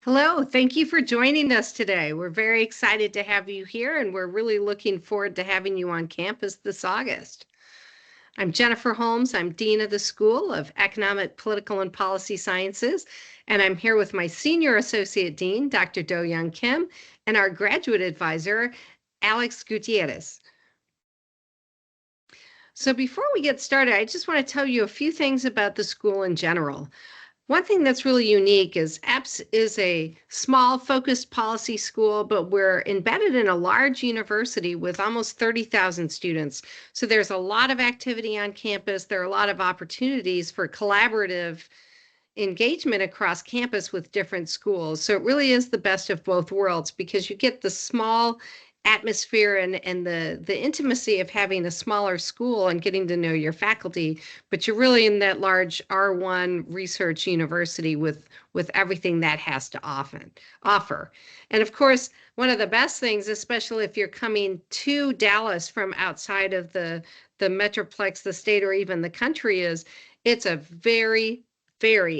Hello, thank you for joining us today. We're very excited to have you here, and we're really looking forward to having you on campus this August. I'm Jennifer Holmes. I'm Dean of the School of Economic, Political, and Policy Sciences, and I'm here with my Senior Associate Dean, Dr. Do-Young Kim, and our Graduate Advisor, Alex Gutierrez. So before we get started, I just want to tell you a few things about the school in general. One thing that's really unique is EPPS is a small focused policy school, but we're embedded in a large university with almost 30,000 students. So there's a lot of activity on campus. There are a lot of opportunities for collaborative engagement across campus with different schools. So it really is the best of both worlds because you get the small atmosphere and the intimacy of having a smaller school and getting to know your faculty, but you're really in that large R1 research university with everything that has to offer. And of course, one of the best things, especially if you're coming to Dallas from outside of the Metroplex, the state, or even the country, is it's a very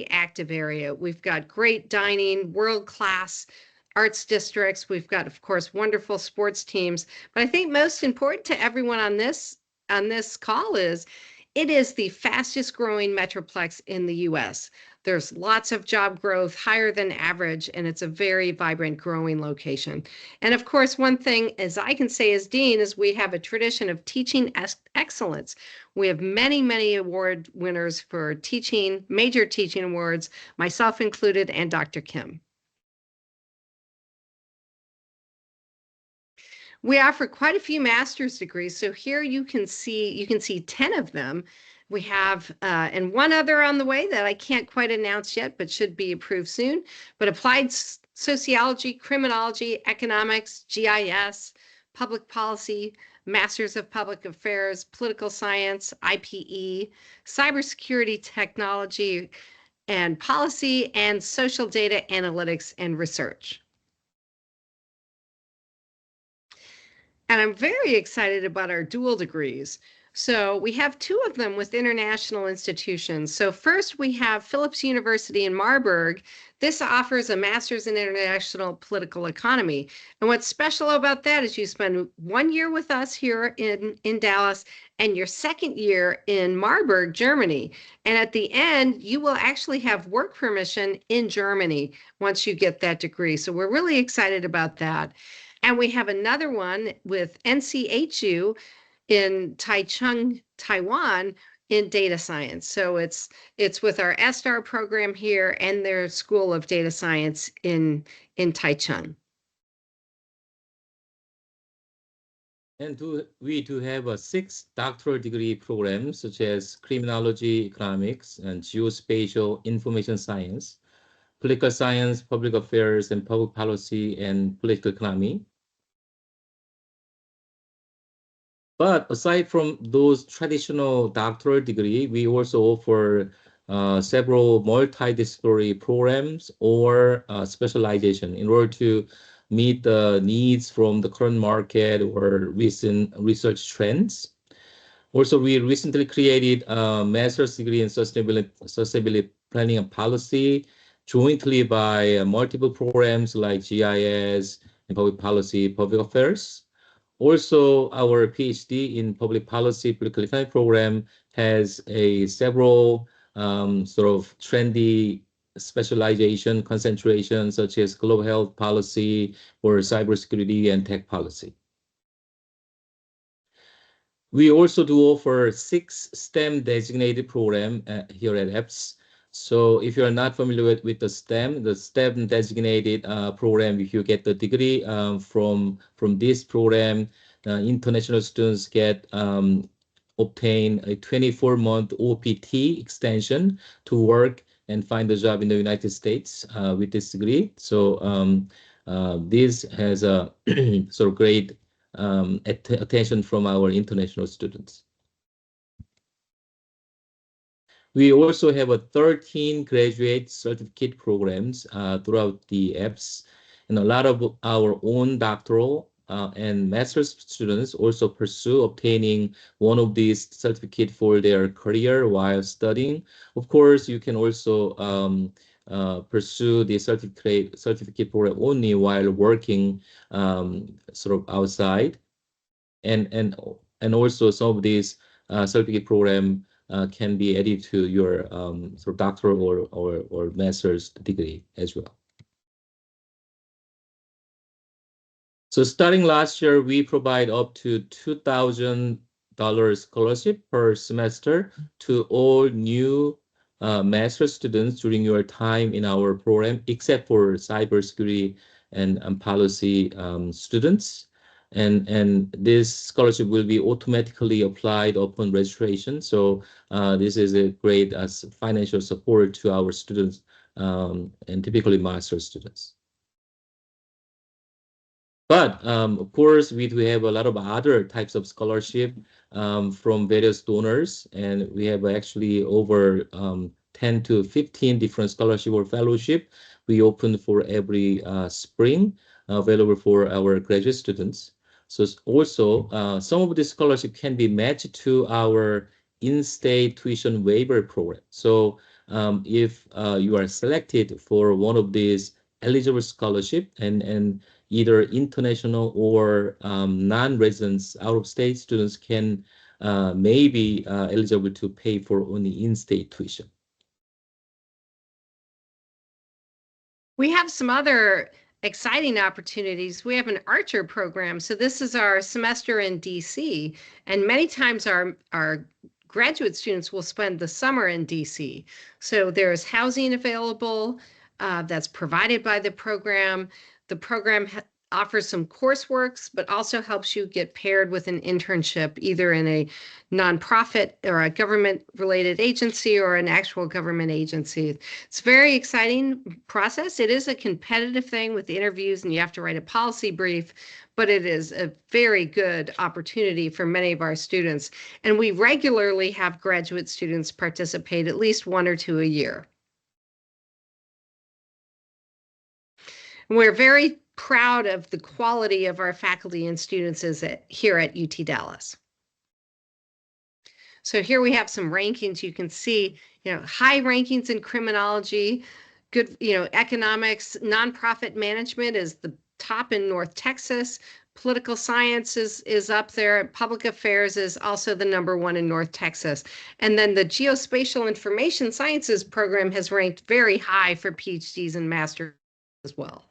active area. We've got great dining, world-class arts districts. We've got, of course, wonderful sports teams. But I think most important to everyone on this call is it is the fastest growing metroplex in the US. There's lots of job growth, higher than average, and it's a very vibrant, growing location. And of course, one thing, as I can say as dean, is we have a tradition of teaching excellence. We have many award winners for teaching, major teaching awards, myself included, and Dr. Kim. We offer quite a few master's degrees. So here you can see 10 of them. We have, and one other on the way that I can't quite announce yet, but should be approved soon, but applied sociology, criminology, economics, GIS, public policy, Masters of Public Affairs, political science, IPE, cybersecurity technology and policy, and social data analytics and research. And I'm very excited about our dual degrees. So we have two of them with international institutions. So first we have Phillips University in Marburg. This offers a master's in international political economy. And what's special about that is you spend 1 year with us here in Dallas and your second year in Marburg, Germany. And at the end, you will actually have work permission in Germany once you get that degree. So we're really excited about that. And we have another one with NCHU in Taichung, Taiwan, in data science. So it's with our STAR program here and their School of Data Science in Taichung. And we do have 6 doctoral degree programs, such as criminology, economics, and geospatial information science, political science, public affairs, and public policy, and political economy. But aside from those traditional doctoral degree, we also offer several multidisciplinary programs or specialization in order to meet the needs from the current market or recent research trends. Also, we recently created a master's degree in sustainability planning and policy jointly by multiple programs like GIS and public policy, public affairs. Also, our PhD in public policy, political economy program has several sort of trendy specialization, concentration, such as global health policy or cybersecurity and tech policy. We also do offer 6 STEM designated program here at EPPS. So if you're not familiar with the STEM designated program, if you get the degree from this program, international students get obtain a 24-month OPT extension to work and find a job in the United States with this degree. So this has a sort of great attention from our international students. We also have 13 graduate certificate programs throughout the EPPS, and a lot of our own doctoral and master's students also pursue obtaining one of these certificates for their career while studying. Of course, you can also pursue the certificate program only while working sort of outside, and also some of these certificate program can be added to your sort of doctoral or master's degree as well. So starting last year, we provide up to $2,000 scholarship per semester to all new master students during your time in our program, except for cybersecurity and policy students. And this scholarship will be automatically applied upon registration. So this is a great financial support to our students, and typically master students. But of course, we do have a lot of other types of scholarship from various donors, and we have actually over 10 to 15 different scholarship or fellowship we open for every spring, available for our graduate students. So also, some of the scholarship can be matched to our in-state tuition waiver program. So if you are selected for one of these eligible scholarship, and either international or non-residents, out-of-state students can maybe eligible to pay for only in-state tuition. We have some other exciting opportunities. We have an Archer program. So this is our semester in DC, and many times our graduate students will spend the summer in DC. So there's housing available that's provided by the program. The program offers some coursework, but also helps you get paired with an internship, either in a nonprofit or a government-related agency or an actual government agency. It's a very exciting process. It is a competitive thing with the interviews, and you have to write a policy brief, but it is a very good opportunity for many of our students. And we regularly have graduate students participate at least 1 or 2 a year. We're very proud of the quality of our faculty and students here at UT Dallas. So here we have some rankings. You can see, high rankings in criminology, good, economics, nonprofit management is the top in North Texas. Political science is up there. Public affairs is also the #1 in North Texas. And then the geospatial information sciences program has ranked very high for PhDs and masters as well.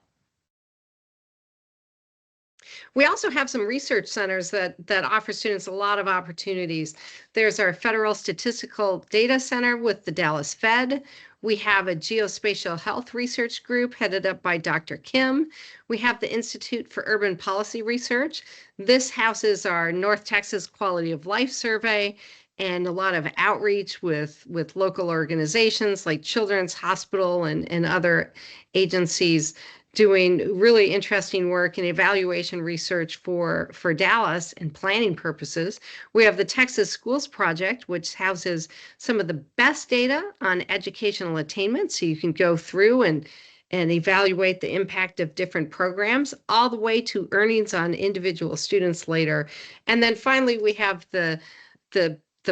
We also have some research centers that offer students a lot of opportunities. There's our Federal Statistical Data Center with the Dallas Fed. We have a geospatial health research group headed up by Dr. Kim. We have the Institute for Urban Policy Research. This houses our North Texas Quality of Life Survey and a lot of outreach with local organizations like Children's Hospital and other agencies doing really interesting work in evaluation research for Dallas and planning purposes. We have the Texas Schools Project, which houses some of the best data on educational attainment. So you can go through and evaluate the impact of different programs all the way to earnings on individual students later. And then finally, we have the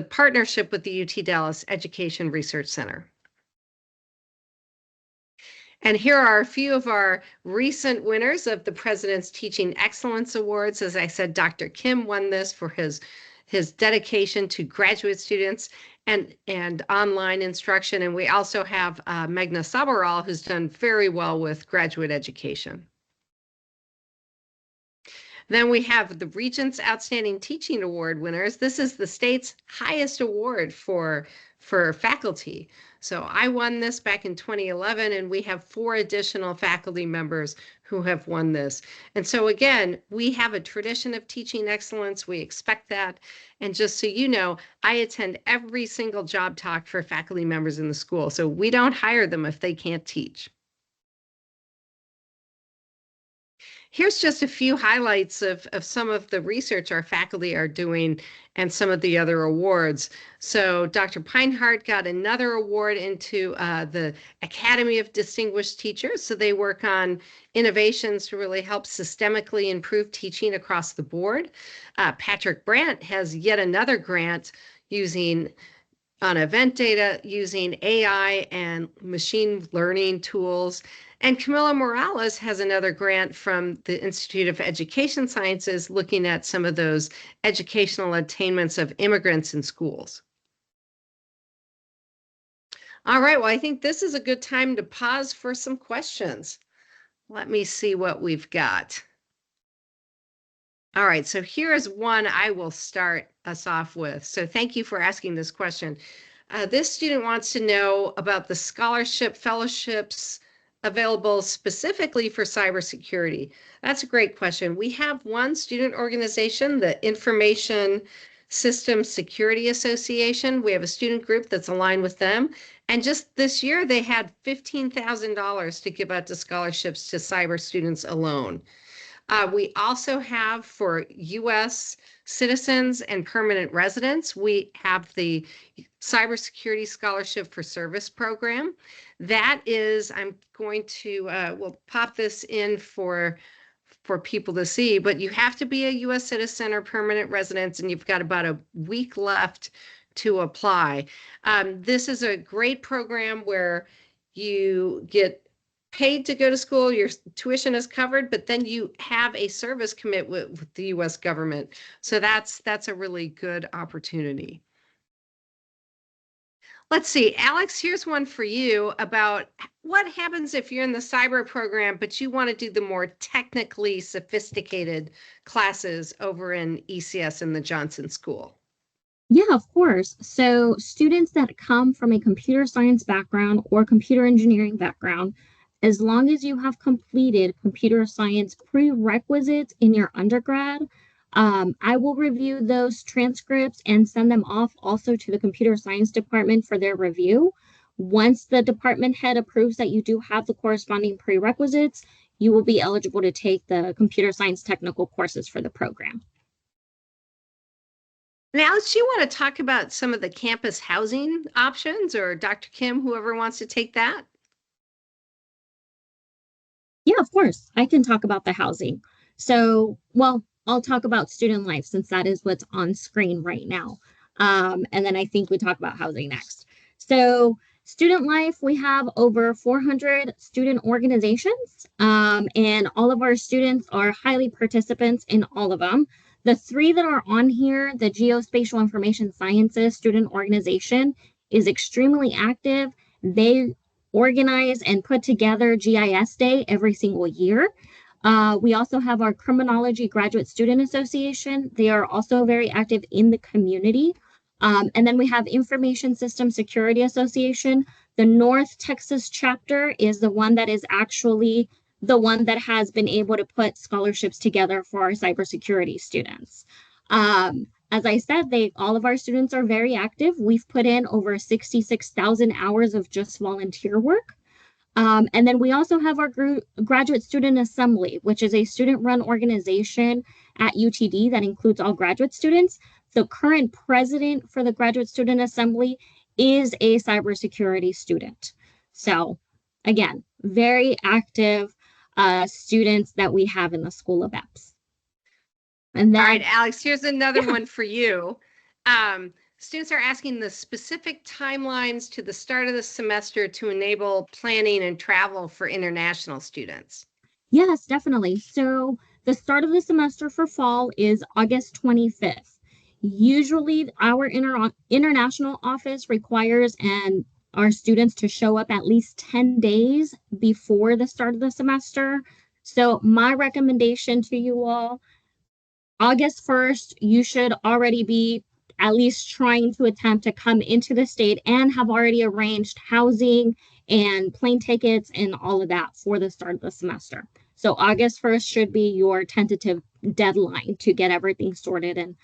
partnership with the UT Dallas Education Research Center. And here are a few of our recent winners of the President's Teaching Excellence Awards. As I said, Dr. Kim won this for his dedication to graduate students and online instruction. And we also have Meghna Sabharwal, who's done very well with graduate education. Then we have the Regents Outstanding Teaching Award winners. This is the state's highest award for faculty. So I won this back in 2011, and we have 4 additional faculty members who have won this. And so again, we have a tradition of teaching excellence. We expect that. And just so you know, I attend every single job talk for faculty members in the school. So we don't hire them if they can't teach. Here's just a few highlights of some of the research our faculty are doing and some of the other awards. So Dr. Pinehart got another award into the Academy of Distinguished Teachers. So they work on innovations to really help systemically improve teaching across the board. Patrick Brandt has yet another grant using on event data using AI and machine learning tools. And Camila Morales has another grant from the Institute of Education Sciences looking at some of those educational attainments of immigrants in schools. All right, well, I think this is a good time to pause for some questions. Let me see what we've got. All right, so here is one I will start us off with. So thank you for asking this question. This student wants to know about the scholarship fellowships available specifically for cybersecurity. That's a great question. We have one student organization, the Information Systems Security Association. We have a student group that's aligned with them. And just this year, they had $15,000 to give out to scholarships to cyber students alone. We also have for U.S. citizens and permanent residents, we have the Cybersecurity Scholarship for Service program. That is, I'm going to, we'll pop this in for people to see, but you have to be a U.S. citizen or permanent resident, and you've got about a week left to apply. This is a great program where you get paid to go to school, your tuition is covered, but then you have a service commitment with the U.S. government. So that's a really good opportunity. Let's see, Alex, here's one for you about what happens if you're in the cyber program, but you want to do the more technically sophisticated classes over in ECS in the Johnson School. Yeah, of course. So students that come from a computer science background or computer engineering background, as long as you have completed computer science prerequisites in your undergrad, I will review those transcripts and send them off also to the computer science department for their review. Once the department head approves that you do have the corresponding prerequisites, you will be eligible to take the computer science technical courses for the program. Now, Alex, do you want to talk about some of the campus housing options, or Dr. Kim, whoever wants to take that? Yeah, of course. I can talk about the housing. So, well, I'll talk about student life since that is what's on screen right now. And then I think we talk about housing next. So, student life, we have over 400 student organizations, and all of our students are highly participants in all of them. The three that are on here, the Geospatial Information Sciences student organization is extremely active. They organize and put together GIS Day every single year. We also have our Criminology Graduate Student Association. They are also very active in the community. And then we have Information System Security Association. The North Texas chapter is the one that is actually the one that has been able to put scholarships together for our cybersecurity students. As I said, all of our students are very active. We've put in over 66,000 hours of just volunteer work. And then we also have our Graduate Student Assembly, which is a student-run organization at UTD that includes all graduate students. The current president for the Graduate Student Assembly is a cybersecurity student. So again, very active students that we have in the School of EPPS. And then, all right, Alex, here's another one for you. Students are asking the specific timelines to the start of the semester to enable planning and travel for international students. Yes, definitely. So the start of the semester for fall is August 25th. Usually our international office requires our students to show up at least 10 days before the start of the semester. So my recommendation to you all, August 1st, you should already be at least trying to attempt to come into the state and have already arranged housing and plane tickets and all of that for the start of the semester. So August 1st should be your tentative deadline to get everything sorted and,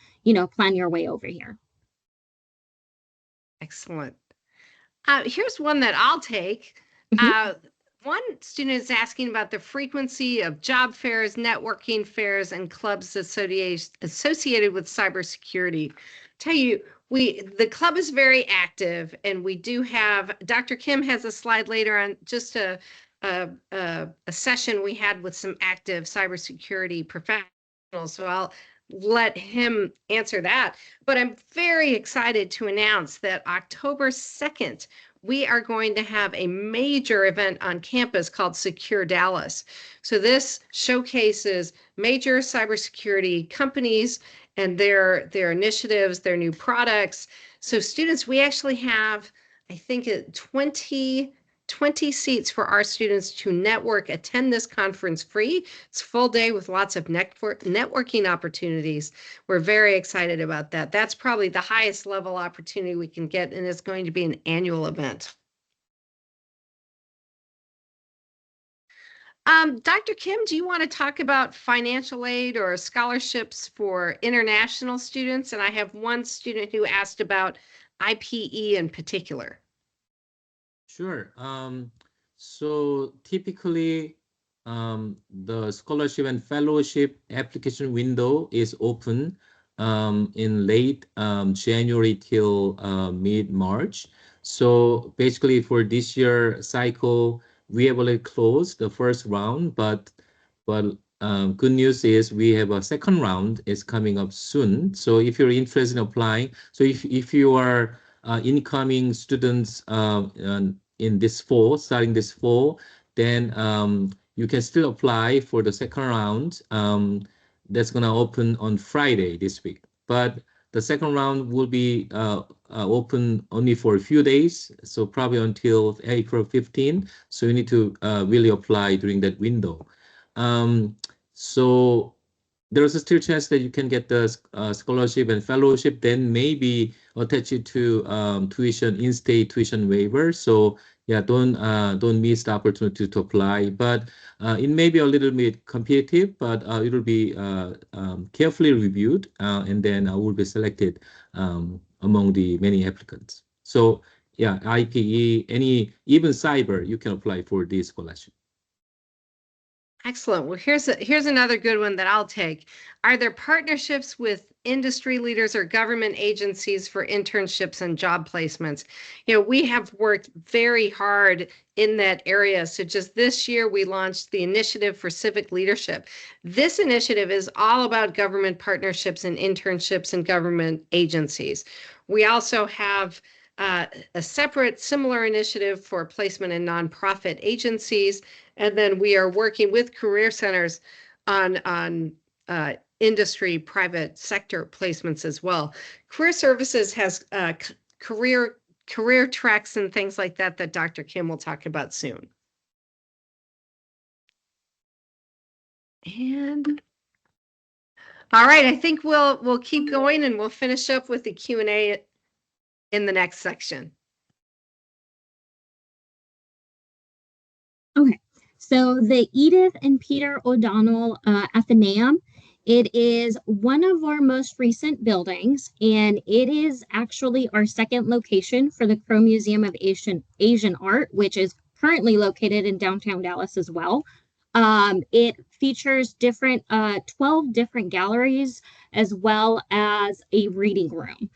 plan your way over here. Excellent. Here's one that I'll take. One student is asking about the frequency of job fairs, networking fairs, and clubs associated with cybersecurity. Tell you, the club is very active, and we do have, Dr. Kim has a slide later on just a session we had with some active cybersecurity professionals. So let him answer that. But I'm very excited to announce that October 2nd, we are going to have a major event on campus called Secure Dallas. So this showcases major cybersecurity companies and their initiatives, their new products. So students, we actually have, I think, 20 seats for our students to network, attend this conference free. It's a full day with lots of networking opportunities. We're very excited about that. That's probably the highest level opportunity we can get, and it's going to be an annual event. Dr. Kim, do you want to talk about financial aid or scholarships for international students? And I have one student who asked about IPE in particular. Sure. So typically, the scholarship and fellowship application window is open in late January till mid-March. So basically, for this year cycle, we have already closed the first round, but good news is we have a second round is coming up soon. So if you're interested in applying, so if you are incoming students in this fall, starting this fall, then you can still apply for the second round. That's gonna open on Friday this week. But the second round will be open only for a few days, so probably until April 15. So you need to really apply during that window. So there's a still chance that you can get the scholarship and fellowship, then maybe attach it to tuition, in-state tuition waiver. So yeah, don't miss the opportunity to apply. But it may be a little bit competitive, but it will be carefully reviewed, and then will be selected among the many applicants. So yeah, IPE, even cyber, you can apply for this scholarship. Excellent. Well, here's another good one that I'll take. Are there partnerships with industry leaders or government agencies for internships and job placements? You know, we have worked very hard in that area. So just this year, we launched the Initiative for Civic Leadership. This initiative is all about government partnerships and internships and government agencies. We also have a separate similar initiative for placement in nonprofit agencies. And then we are working with career centers on industry, private sector placements as well. Career Services has career tracks and things like that that Dr. Kim will talk about soon. And all right, I think we'll keep going and we'll finish up with the Q&A in the next section. Okay, so the Edith and Peter O'Donnell Athenaeum, it is one of our most recent buildings, and it is actually our second location for the Crow Museum of Asian Art, which is currently located in downtown Dallas as well. It features 12 different galleries as well as a reading room.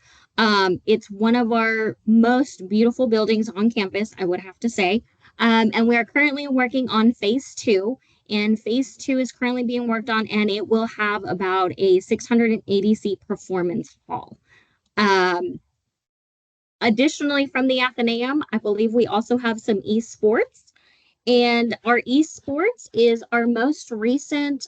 It's one of our most beautiful buildings on campus, I would have to say. And we are currently working on phase 2, and phase 2 is currently being worked on, and it will have about a 680 seat performance hall. Additionally, from the Athenaeum, I believe we also have some esports, and our esports is our most recent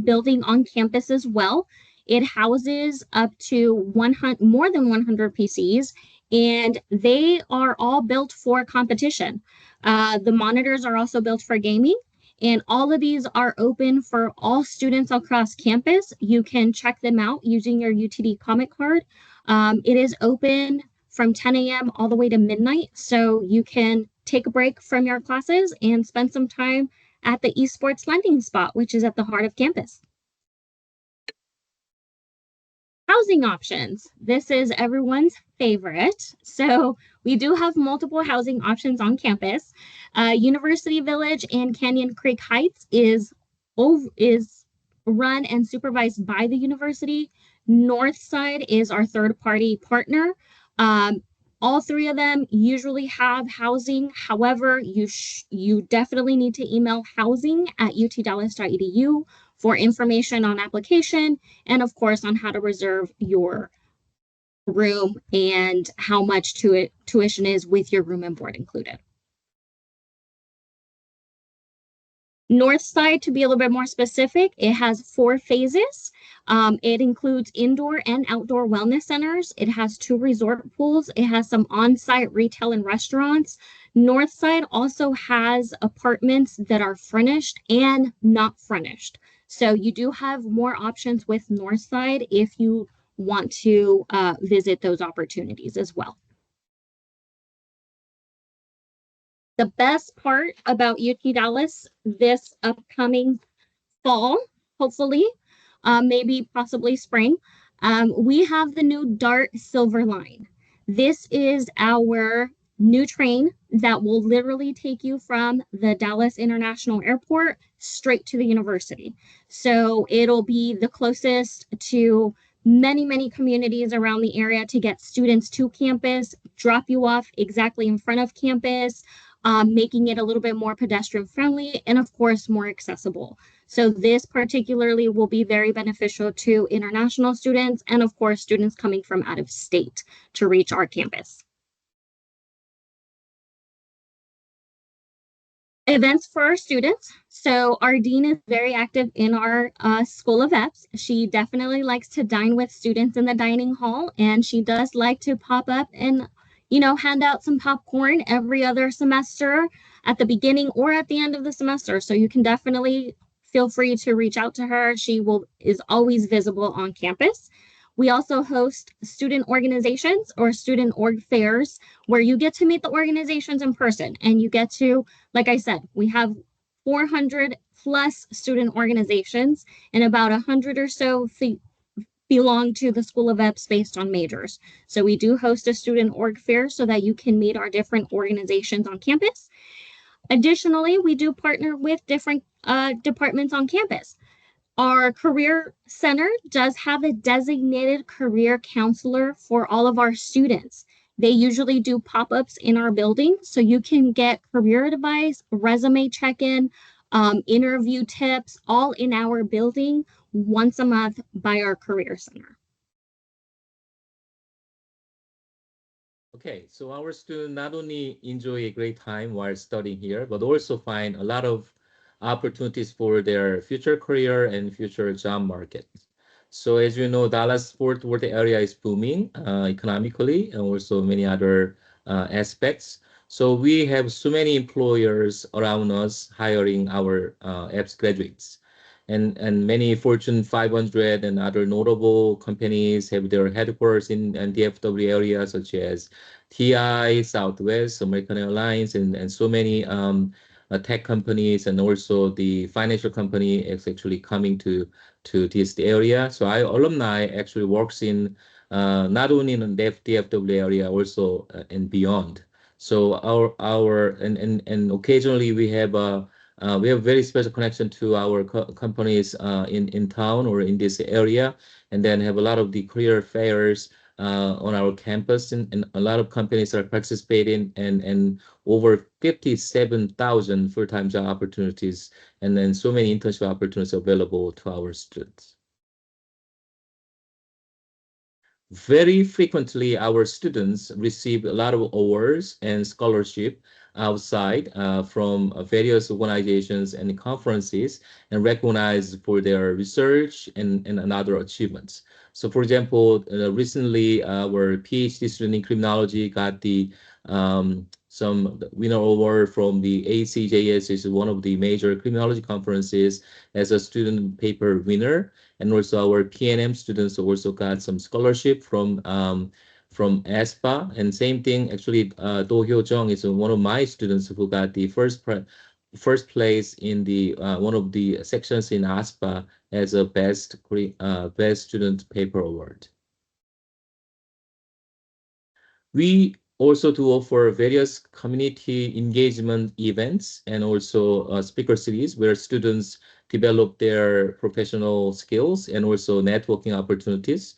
building on campus as well. It houses up to more than 100 PCs, and they are all built for competition. The monitors are also built for gaming, and all of these are open for all students across campus. You can check them out using your UTD Comic card. It is open from 10 a.m. all the way to midnight, so you can take a break from your classes and spend some time at the Esports landing spot, which is at the heart of campus. Housing options. This is everyone's favorite. So we do have multiple housing options on campus. University Village and Canyon Creek Heights is run and supervised by the university. Northside is our third-party partner. All three of them usually have housing. However, you definitely need to email housing@utdallas.edu for information on application and, of course, on how to reserve your room and how much tuition is with your room and board included. Northside, to be a little bit more specific, it has 4 phases. It includes indoor and outdoor wellness centers. It has 2 resort pools. It has some on-site retail and restaurants. Northside also has apartments that are furnished and not furnished. So you do have more options with Northside if you want to visit those opportunities as well. The best part about UT Dallas this upcoming fall, hopefully, maybe possibly spring, we have the new Dart Silver Line. This is our new train that will literally take you from the Dallas International Airport straight to the university. So it'll be the closest to many communities around the area to get students to campus, drop you off exactly in front of campus, making it a little bit more pedestrian friendly and, of course, more accessible. So this particularly will be very beneficial to international students and, of course, students coming from out of state to reach our campus. Events for our students. So our dean is very active in our School of EPPS. She definitely likes to dine with students in the dining hall, and she does like to pop up and hand out some popcorn every other semester at the beginning or at the end of the semester. So you can definitely feel free to reach out to her. She is always visible on campus. We also host student organizations or student org fairs where you get to meet the organizations in person and you get to, like I said, we have 400 plus student organizations and about 100 or so belong to the School of EPPS based on majors. So we do host a student org fair so that you can meet our different organizations on campus. Additionally, we do partner with different departments on campus. Our career center does have a designated career counselor for all of our students. They usually do pop-ups in our building, so you can get career advice, resume check-in, interview tips, all in our building once a month by our career center. Okay, so our students not only enjoy a great time while studying here, but also find a lot of opportunities for their future career and future job market. So as you know, Dallas-Fort Worth area is booming economically and also many other aspects. So we have so many employers around us hiring our EPPS graduates. And many Fortune 500 and other notable companies have their headquarters in DFW area, such as TI, Southwest, American Airlines, and so many tech companies, and also the financial company is actually coming to this area. So our alumni actually works in not only in the DFW area, also and beyond. So and occasionally we have very special connection to our companies in town or in this area, and then have a lot of the career fairs on our campus, and a lot of companies are participating, and over 57,000 full-time job opportunities, and then so many internship opportunities available to our students. Very frequently, our students receive a lot of awards and scholarship outside from various organizations and conferences, and recognized for their research and other achievements. So for example, recently our PhD student in criminology got the some winner award from the ACJS, is one of the major criminology conferences, as a student paper winner. And also our PNM students also got some scholarship from ASPA. And same thing, actually, Do Hyo Jung is one of my students who got the first place in the one of the sections in ASPA as a best student paper award. We also do offer various community engagement events and also speaker series where students develop their professional skills and also networking opportunities.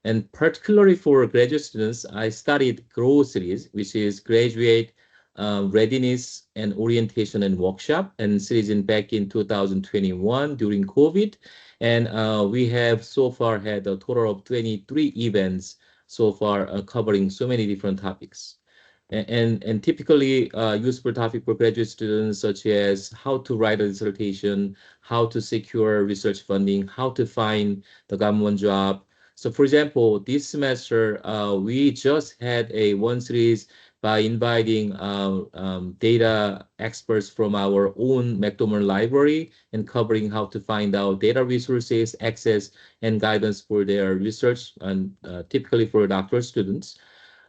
And particularly for graduate students, I studied GROW series, which is graduate readiness and orientation and workshop, and series back in 2021 during COVID. And we have so far had a total of 23 events so far covering so many different topics. And typically useful topic for graduate students, such as how to write a dissertation, how to secure research funding, how to find the government job. So for example, this semester, we just had a one series by inviting data experts from our own McDormand library and covering how to find out data resources, access, and guidance for their research, and typically for doctoral students.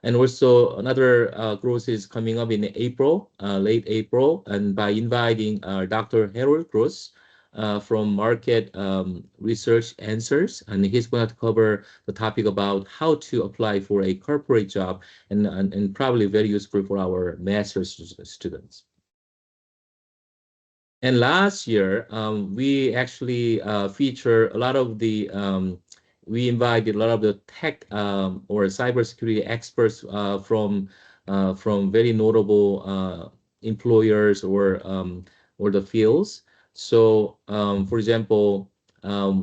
And also another growth is coming up in April, late April, and by inviting Dr. Harold Gross from Market Research Answers, and he's going to cover the topic about how to apply for a corporate job, and probably very useful for our master's students. And last year, we actually feature a lot of the we invited a lot of the tech or cybersecurity experts from very notable employers or the fields. So, for example,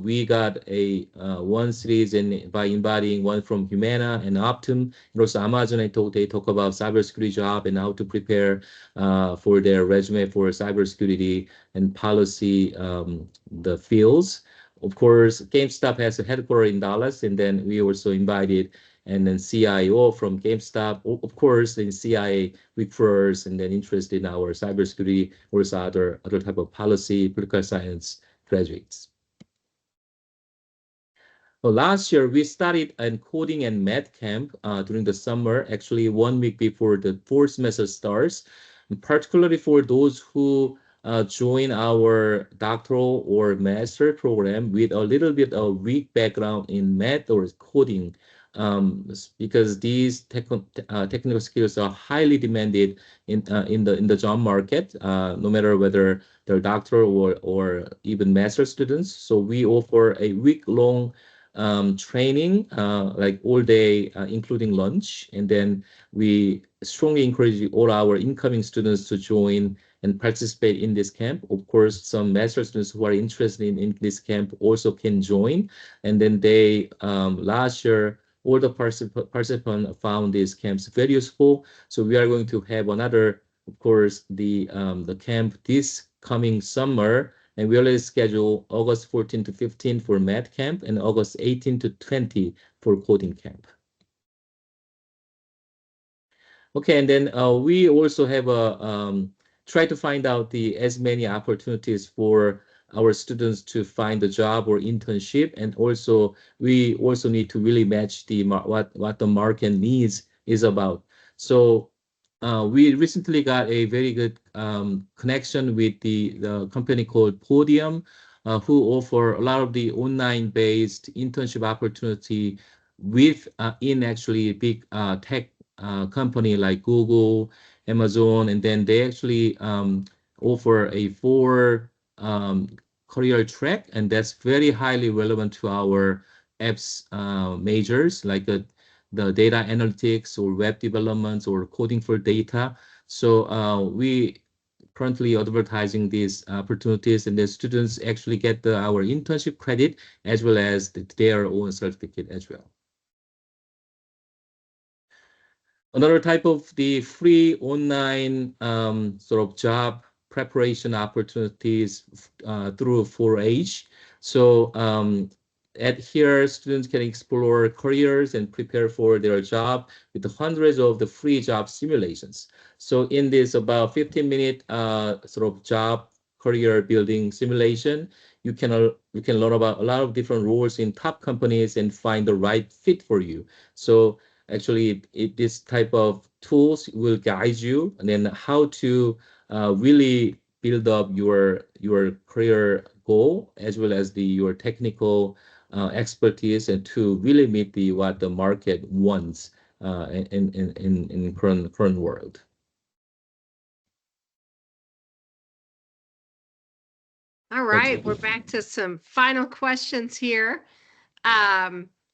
we got a one series by inviting one from Humana and Optum, and also Amazon. They talk about cybersecurity job and how to prepare for their resume for cybersecurity and policy the fields. Of course, GameStop has a headquarters in Dallas, and then we also invited and then CIO from GameStop, of course, then CIA referrers, and then interested in our cybersecurity or other type of policy, political science graduates. Well, last year, we started a coding and math camp during the summer, actually 1 week before the fall semester starts, and particularly for those who join our doctoral or master program with a little bit of weak background in math or coding, because these technical skills are highly demanded in the job market, no matter whether they're doctoral or even master students. So we offer a week-long training, like all day, including lunch. And then we strongly encourage all our incoming students to join and participate in this camp. Of course, some master students who are interested in this camp also can join. And then they, last year, all the participants found these camps very useful. So we are going to have another, of course, the camp this coming summer. And we already schedule August 14 to 15 for math camp and August 18 to 20 for coding camp. Okay, and then we also have a try to find out as many opportunities for our students to find a job or internship, and also we also need to really match what the market needs is about. So we recently got a very good connection with the company called Podium, who offer a lot of the online-based internship opportunity with in actually big tech company like Google, Amazon, and then they actually offer a 4 career track, and that's very highly relevant to our apps majors like the data analytics or web development or coding for data. So we currently advertising these opportunities, and the students actually get our internship credit as well as their own certificate as well. Another type of the free online sort of job preparation opportunities through Forage. So at here, students can explore careers and prepare for their job with hundreds of the free job simulations. So in this about 15-minute sort of job career building simulation, you can learn about a lot of different roles in top companies and find the right fit for you. So actually, this type of tools will guide you and then how to really build up your career goal as well as your technical expertise, and to really meet what the market wants in current world. All right, we're back to some final questions here.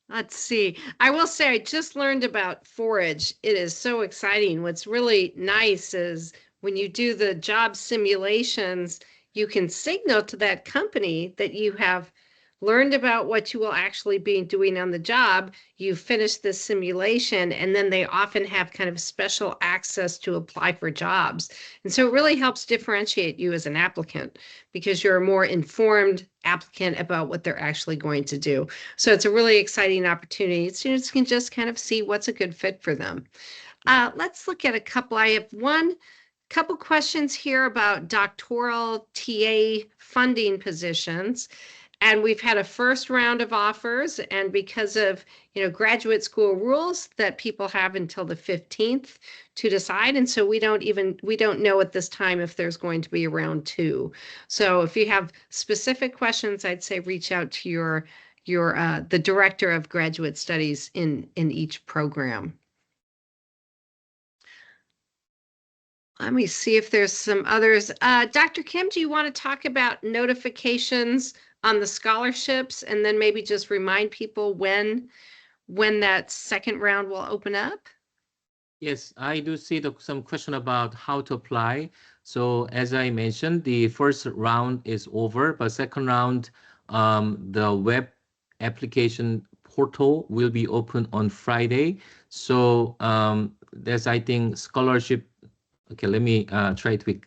Let's see. I will say I just learned about Forage. It is so exciting. What's really nice is when you do the job simulations, you can signal to that company that you have learned about what you will actually be doing on the job. You finish the simulation, and then they often have kind of special access to apply for jobs. And so it really helps differentiate you as an applicant because you're a more informed applicant about what they're actually going to do. So it's a really exciting opportunity. Students can just kind of see what's a good fit for them. Let's look at a couple. I have one couple questions here about doctoral TA funding positions. And we've had a first round of offers, and because of graduate school rules that people have until the 15th to decide, and so we don't know at this time if there's going to be a round 2. So if you have specific questions, I'd say reach out to your the director of graduate studies in each program. Let me see if there's some others. Dr. Kim, do you want to talk about notifications on the scholarships, and then maybe just remind people when that second round will open up? Yes, I do see some question about how to apply. So as I mentioned, the first round is over, but second round, the web application portal will be open on Friday. So there's, I think, scholarship. Okay, let me try to be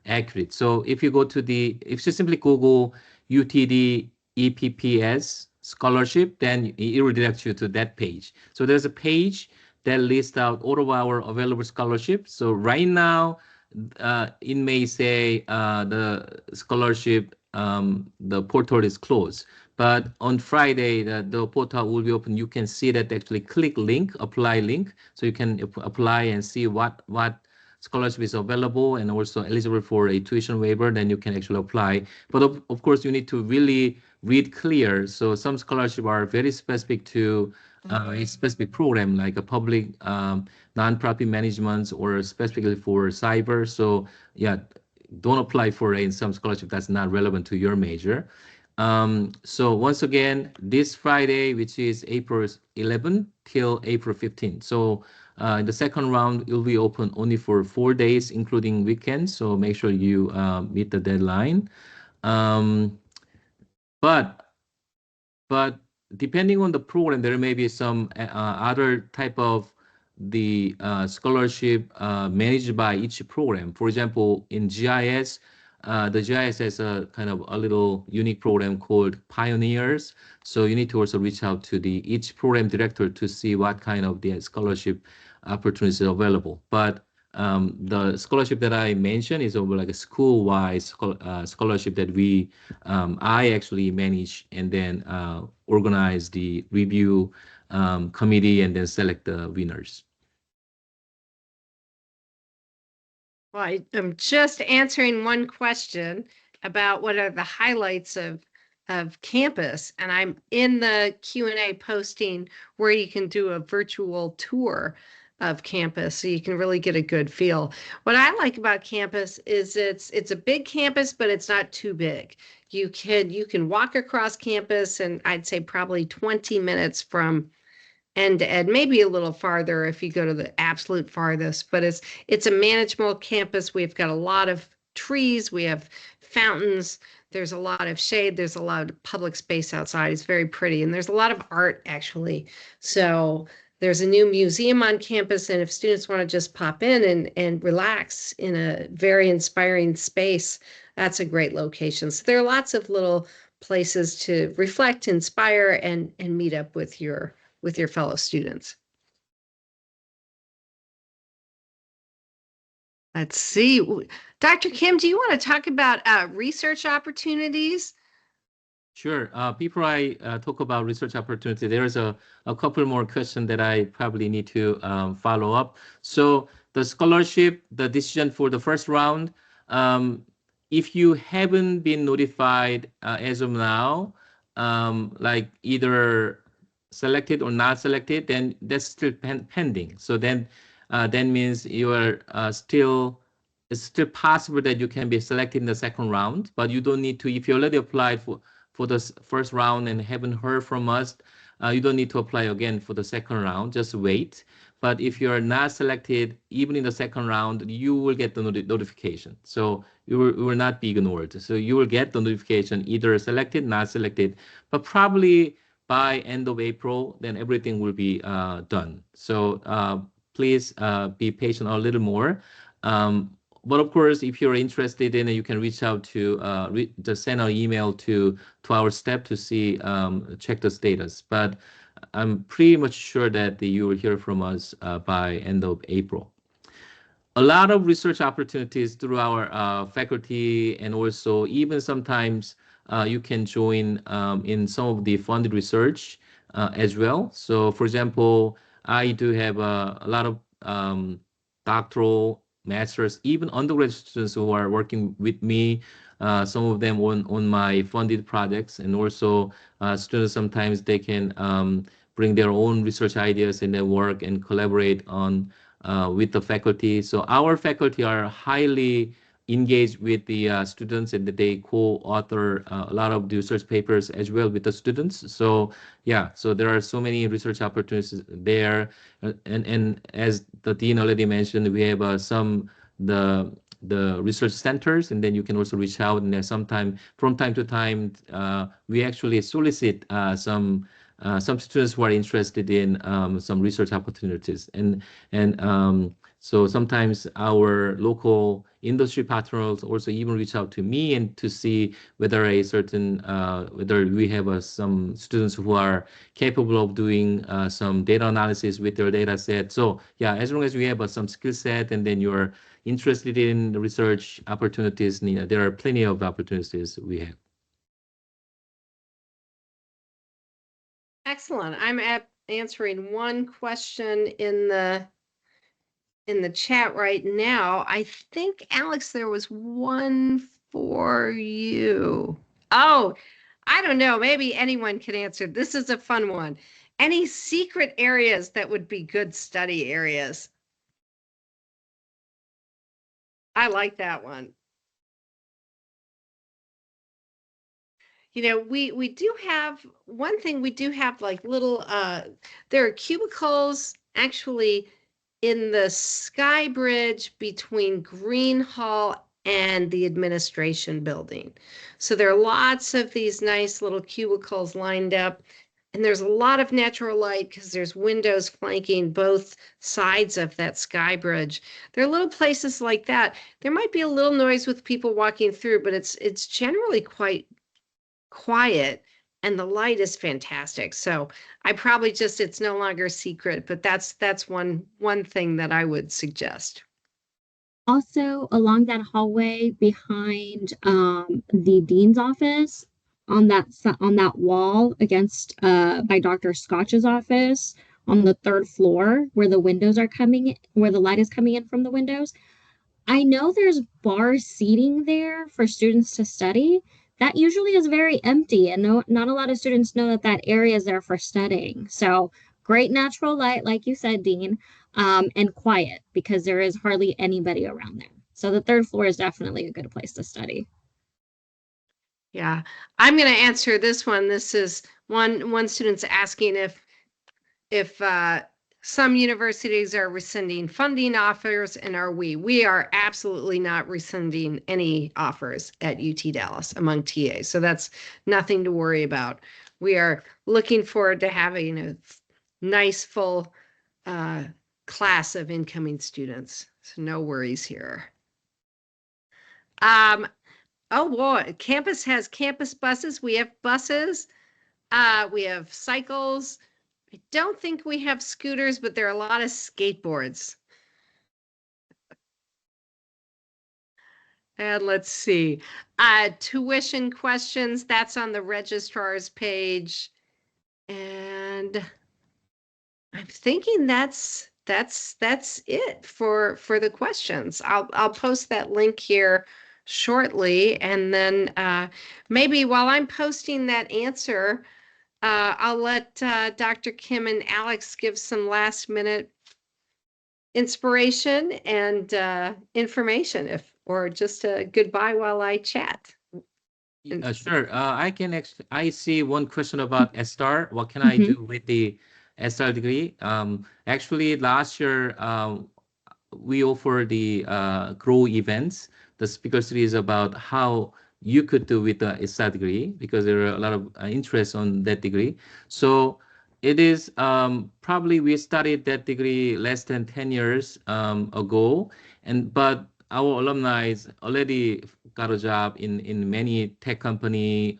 accurate. So if you go to if you simply Google UTD EPPS scholarship, then it will direct you to that page. So there's a page that lists out all of our available scholarships. So right now, it may say the scholarship, the portal is closed. But on Friday, the portal will be open. You can see that actually click link, apply link. So you can apply and see what scholarship is available and also eligible for a tuition waiver, then you can actually apply. But of course, you need to really read clear. So some scholarships are very specific to a specific program, like a public nonprofit management or specifically for cyber. So yeah, don't apply for some scholarship that's not relevant to your major. So once again, this Friday, which is April 11th till April 15th. So in the second round, it will be open only for 4 days, including weekends. So make sure you meet the deadline. But depending on the program, there may be some other type of the scholarship managed by each program. For example, in GIS, the GIS has a kind of a little unique program called Pioneers. So you need to also reach out to each program director to see what kind of the scholarship opportunities are available. But the scholarship that I mentioned is over like a school-wide scholarship that I actually manage and then organize the review committee and then select the winners. Well, I'm just answering one question about what are the highlights of campus, and I'm in the Q&A posting where you can do a virtual tour of campus so you can really get a good feel. What I like about campus is it's a big campus, but it's not too big. You can walk across campus, and I'd say probably 20 minutes from end to end, maybe a little farther if you go to the absolute farthest, but it's a manageable campus. We've got a lot of trees, we have fountains, there's a lot of shade, there's a lot of public space outside. It's very pretty, and there's a lot of art actually. So there's a new museum on campus, and if students want to just pop in and relax in a very inspiring space, that's a great location. So there are lots of little places to reflect, inspire, and meet up with your fellow students. Let's see. Dr. Kim, do you want to talk about research opportunities? Sure. Before I talk about research opportunity, there's a couple more questions that I probably need to follow up. So the scholarship, the decision for the first round, if you haven't been notified as of now, like either selected or not selected, then that's still pending. So then that means you are it's still possible that you can be selected in the second round, but you don't need to, if you already applied for the first round and haven't heard from us, you don't need to apply again for the second round. Just wait. But if you are not selected, even in the second round, you will get the notification. So you will not be ignored. So you will get the notification, either selected, not selected, but probably by end of April, then everything will be done. So please be patient a little more. But of course, if you're interested in it, you can reach out to just send an email to our staff to see check the status. But I'm pretty much sure that you will hear from us by end of April. A lot of research opportunities through our faculty, and also even sometimes you can join in some of the funded research as well. So for example, I do have a lot of doctoral, masters, even undergraduate students who are working with me, some of them on my funded projects, and also students sometimes they can bring their own research ideas and then work and collaborate on with the faculty. So our faculty are highly engaged with the students, and they co-author a lot of the research papers as well with the students. So yeah, so there are so many research opportunities there. And as the dean already mentioned, we have some the research centers, and then you can also reach out, and then from time to time we actually solicit some students who are interested in some research opportunities. And so sometimes our local industry partners also even reach out to me and to see whether whether we have some students who are capable of doing some data analysis with their data set. So yeah, as long as we have some skill set, and then you're interested in research opportunities, there are plenty of opportunities we have. Excellent. I'm answering one question in the chat right now. I think, Alex, there was one for you. Oh, I don't know. Maybe anyone can answer. This is a fun one. Any secret areas that would be good study areas? I like that one. You know, we do have one thing. We do have like little there are cubicles actually in the sky bridge between Green Hall and the administration building. So there are lots of these nice little cubicles lined up, and there's a lot of natural light because there's windows flanking both sides of that sky bridge. There are little places like that. There might be a little noise with people walking through, but it's generally quite quiet, and the light is fantastic. So I probably just, it's no longer a secret, but that's one thing that I would suggest. Also, along that hallway behind the dean's office, on that wall against by Dr. Scotch's office on the third floor, where the windows are coming, where the light is coming in from the windows. I know there's bar seating there for students to study. That usually is very empty, and not a lot of students know that that area is there for studying. So great natural light, like you said, Dean, and quiet, because there is hardly anybody around there. So the third floor is definitely a good place to study. Yeah, I'm going to answer this one. This is one student's asking if some universities are rescinding funding offers, and are we? We are absolutely not rescinding any offers at UT Dallas among TAs. So that's nothing to worry about. We are looking forward to having a nice full class of incoming students. So no worries here. Oh boy, campus has campus buses. We have buses. We have cycles. I don't think we have scooters, but there are a lot of skateboards. And let's see, tuition questions, that's on the registrar's page. And I'm thinking that's it for the questions. I'll post that link here shortly, and then maybe while I'm posting that answer, I'll let Dr. Kim and Alex give some last minute inspiration and information, or just a goodbye while I chat. Sure. I can actually, I see one question about SR. What can I Mhm. do with the SR degree? Actually, last year, we offer the grow events. The speaker series about how you could do with the SR degree because there are a lot of interest on that degree. So it is probably we studied that degree less than 10 years ago, and but our alumni already got a job in many tech company,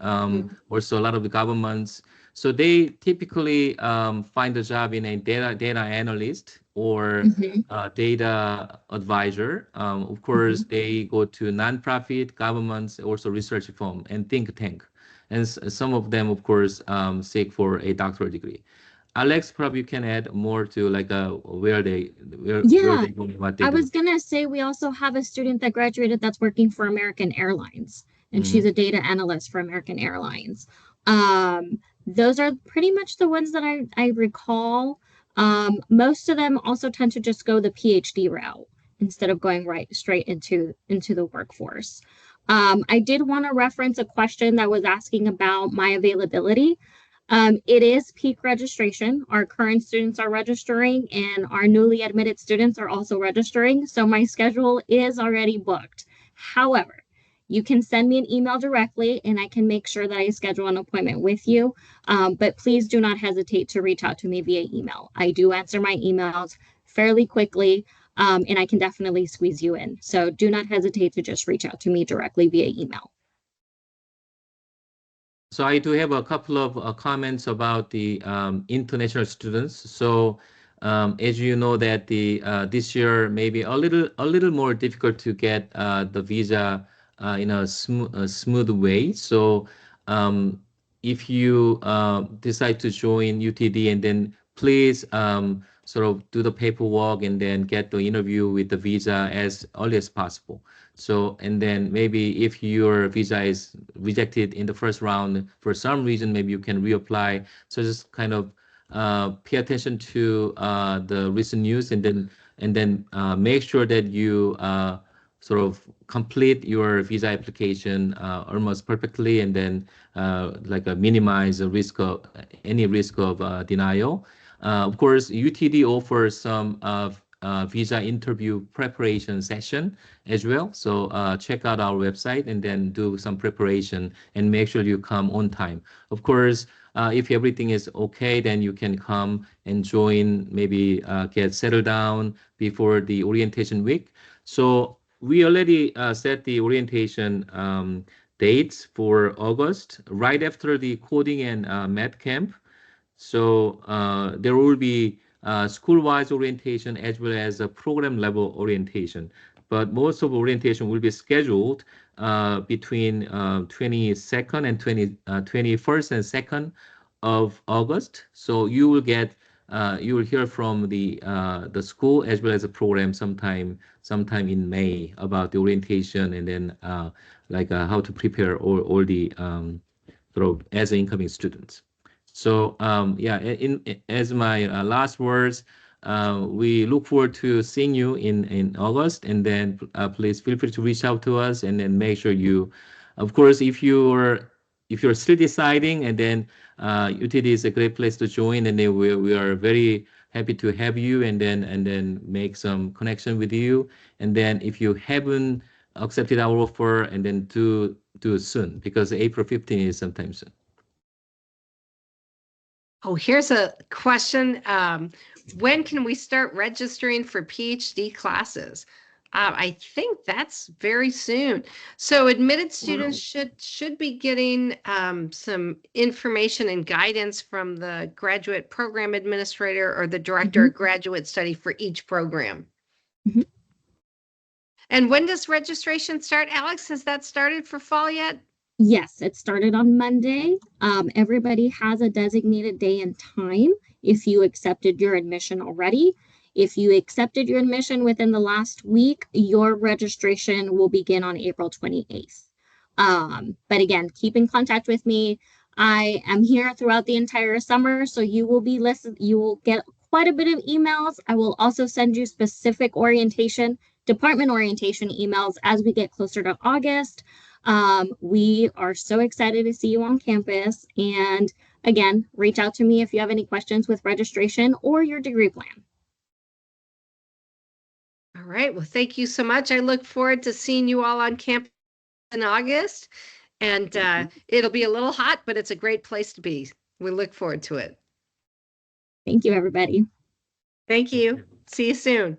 also a lot of the governments. So they typically find a job in a data analyst or Mhm. data advisor. Of course, Mhm. they go to nonprofit, governments, also research firm and think tank. And some of them, of course, seek for a doctoral degree. Alex, probably you can add more to like where Yeah, they go, what they I do. was gonna say we also have a student that graduated that's working for American Airlines, and she's Hmm. a data analyst for American Airlines. Those are pretty much the ones that I recall. Most of them also tend to just go the PhD route instead of going right straight into the workforce. I did want to reference a question that was asking about my availability. It is peak registration. Our current students are registering, and our newly admitted students are also registering. So my schedule is already booked. However, you can send me an email directly, and I can make sure that I schedule an appointment with you. But please do not hesitate to reach out to me via email. I do answer my emails fairly quickly, and I can definitely squeeze you in. So do not hesitate to just reach out to me directly via email. So I do have a couple of comments about the international students. So as you know that the this year maybe a little more difficult to get the visa in a smooth way. So um, if you decide to join UTD and then please sort of do the paperwork and then get the interview with the visa as early as possible. So, and then maybe if your visa is rejected in the first round for some reason, maybe you can reapply. So just kind of pay attention to the recent news and then make sure that you sort of complete your visa application almost perfectly and then minimize the risk of any risk of denial. Of course, UTD offers some visa interview preparation session as well. So check out our website and then do some preparation and make sure you come on time. Of course, if everything is okay, then you can come and join, maybe get settled down before the orientation week. So we already set the orientation dates for August, right after the coding and math camp. So there will be school-wise orientation as well as a program level orientation. But most of orientation will be scheduled between 22nd and 21st and 2nd of August. So you will hear from the school as well as the program sometime in May about the orientation and then how to prepare all the sort of as incoming students. So yeah, as my last words, we look forward to seeing you in August, and then please feel free to reach out to us, and then make sure you, of course, if you're still deciding, and then UTD is a great place to join, and then we are very happy to have you, and then make some connection with you, and then if you haven't accepted our offer, and then do soon because April 15th is sometime soon. Oh, here's a question. When can we start registering for PhD classes? I think that's very soon. So admitted students should be getting some information and guidance from the graduate program administrator or the director Mhm. of graduate study for each program. Mhm. And when does registration start? Alex, has that started for fall yet? Yes, it started on Monday. Everybody has a designated day and time if you accepted your admission already. If you accepted your admission within the last week, your registration will begin on April 28th. But again, keep in contact with me. I am here throughout the entire summer, so you will get quite a bit of emails. I will also send you specific department orientation emails as we get closer to August. We are so excited to see you on campus. And again, reach out to me if you have any questions with registration or your degree plan. All right. Well, thank you so much. I look forward to seeing you all on campus in August. And it'll be a little hot, but it's a great place to be. We look forward to it. Thank you, everybody. Thank you. See you soon.